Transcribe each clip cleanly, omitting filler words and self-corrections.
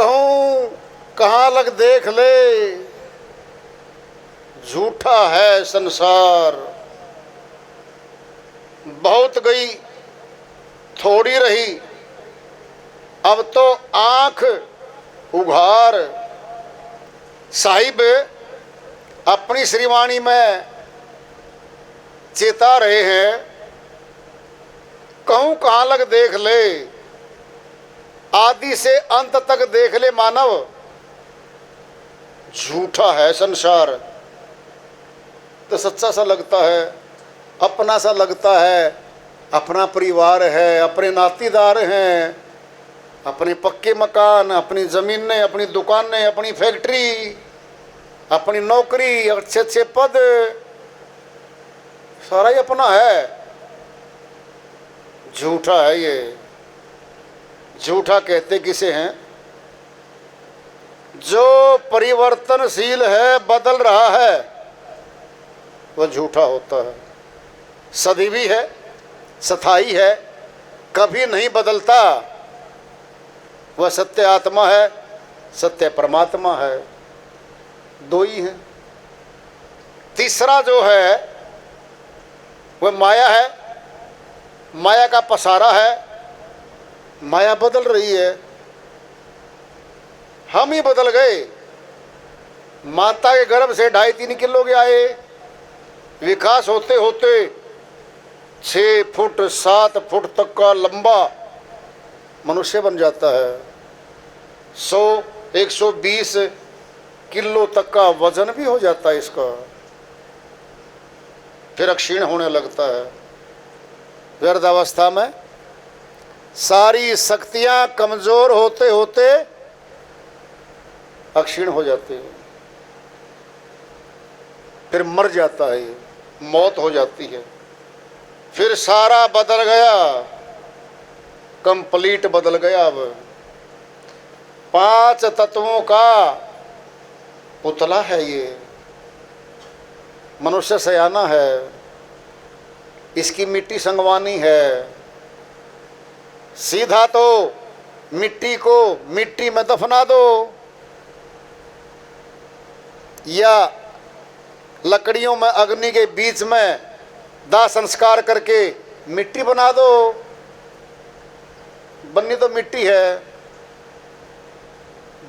कहूं कहाँ लग देख ले, झूठा है संसार। बहुत गई थोड़ी रही, अब तो आंख उघार। साहिब अपनी श्रीवाणी में चेता रहे हैं, कहूं कहाँ लग देख ले, आदि से अंत तक देख ले मानव, झूठा है संसार। तो सच्चा सा लगता है, अपना सा लगता है, अपना परिवार है, अपने नातेदार हैं, अपने पक्के मकान, अपनी ज़मीनें, अपनी दुकानें, अपनी फैक्ट्री, अपनी नौकरी, अच्छे अच्छे पद, सारा ही अपना है। झूठा है ये। झूठा कहते किसे हैं? जो परिवर्तनशील है, बदल रहा है, वह झूठा होता है। सदैवी है, स्थायी है, कभी नहीं बदलता, वह सत्य आत्मा है, सत्य परमात्मा है। दो ही हैं। तीसरा जो है वह माया है, माया का पसारा है। माया बदल रही है, हम ही बदल गए। माता के गर्भ से 2.5-3 किलो के आए, विकास होते होते 6 फुट 7 फुट तक का लंबा मनुष्य बन जाता है। 100-120 किलो तक का वजन भी हो जाता है इसका। फिर क्षीण होने लगता है। वृद्धावस्था में सारी शक्तियां कमजोर होते होते अक्षीण हो जाती है, फिर मर जाता है, मौत हो जाती है। फिर सारा बदल गया, कंप्लीट बदल गया। अब 5 तत्वों का पुतला है ये। मनुष्य सयाना है, इसकी मिट्टी संगवानी है। सीधा तो मिट्टी को मिट्टी में दफना दो, या लकड़ियों में अग्नि के बीच में दाह संस्कार करके मिट्टी बना दो। बननी तो मिट्टी है।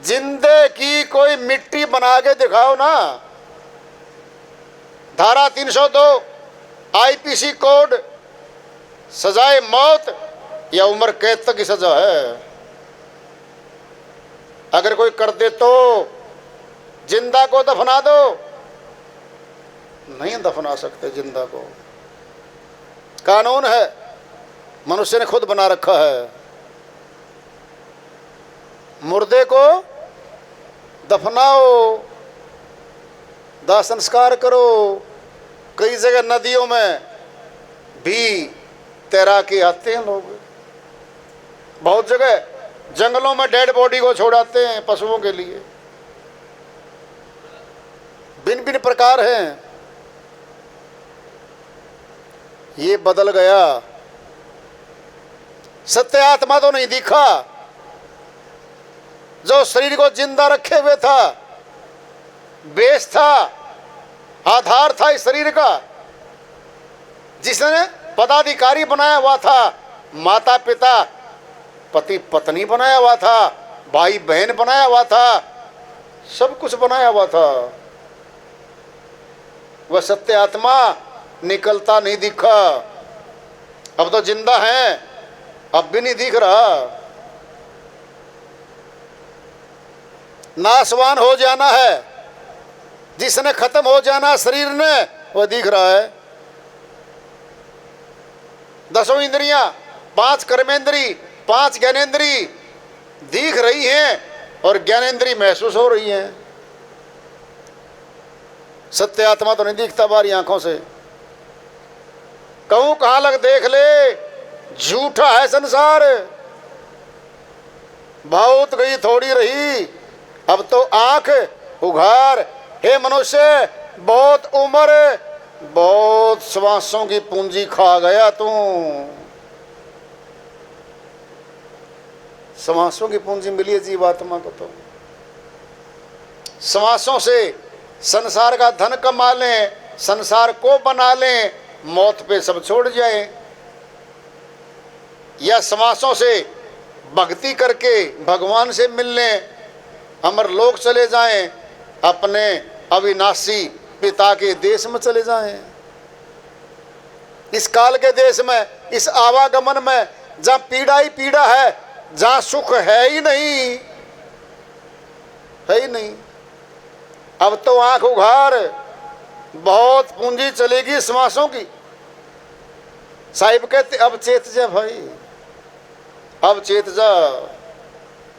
जिंदे की कोई मिट्टी बना के दिखाओ ना। धारा 302 आईपीसी कोड, सजाए मौत या उम्र कैद तक की सजा है। अगर कोई कर दे तो जिंदा को दफना दो। नहीं दफना सकते जिंदा को, कानून है, मनुष्य ने खुद बना रखा है। मुर्दे को दफनाओ, दाह संस्कार करो। कई जगह नदियों में भी तैराकी आते हैं लोग। बहुत जगह जंगलों में डेड बॉडी को छोड़ाते हैं पशुओं के लिए। भिन्न भिन्न प्रकार हैं। ये बदल गया। सत्य आत्मा तो नहीं दिखा। जो शरीर को जिंदा रखे हुए था, बेस था, आधार था इस शरीर का, जिसने पदाधिकारी बनाया हुआ था, माता पिता पति पत्नी बनाया हुआ था, भाई बहन बनाया हुआ था, सब कुछ बनाया हुआ था, वह सत्य आत्मा निकलता नहीं दिखा। अब तो जिंदा है, अब भी नहीं दिख रहा। नाशवान हो जाना है, जिसने खत्म हो जाना शरीर ने, वह दिख रहा है। 10 इंद्रियां, 5 कर्मेंद्री, 5 ज्ञानेंद्री दिख रही हैं और ज्ञानेंद्री महसूस हो रही हैं। सत्य आत्मा तो नहीं दिखता बाहरी आंखों से। कहूं कहां लग देख ले, झूठा है संसार। बहुत गई थोड़ी रही, अब तो आंख उघार। हे मनुष्य, बहुत उम्र, बहुत श्वासों की पूंजी खा गया तू। समासों की पूंजी मिली है जीवात्मा को। तो समासों से संसार का धन कमा लें, संसार को बना लें, मौत पे सब छोड़ जाए, या समासों से भक्ति करके भगवान से मिल लें, अमर लोक चले जाएं, अपने अविनाशी पिता के देश में चले जाएं। इस काल के देश में, इस आवागमन में, जहां पीड़ा ही पीड़ा है, जहां सुख है ही नहीं, है ही नहीं। अब तो आंख उघार, बहुत पूंजी चलेगी समासों की। साहिब कहते अब चेत जा भाई, अब चेत जा।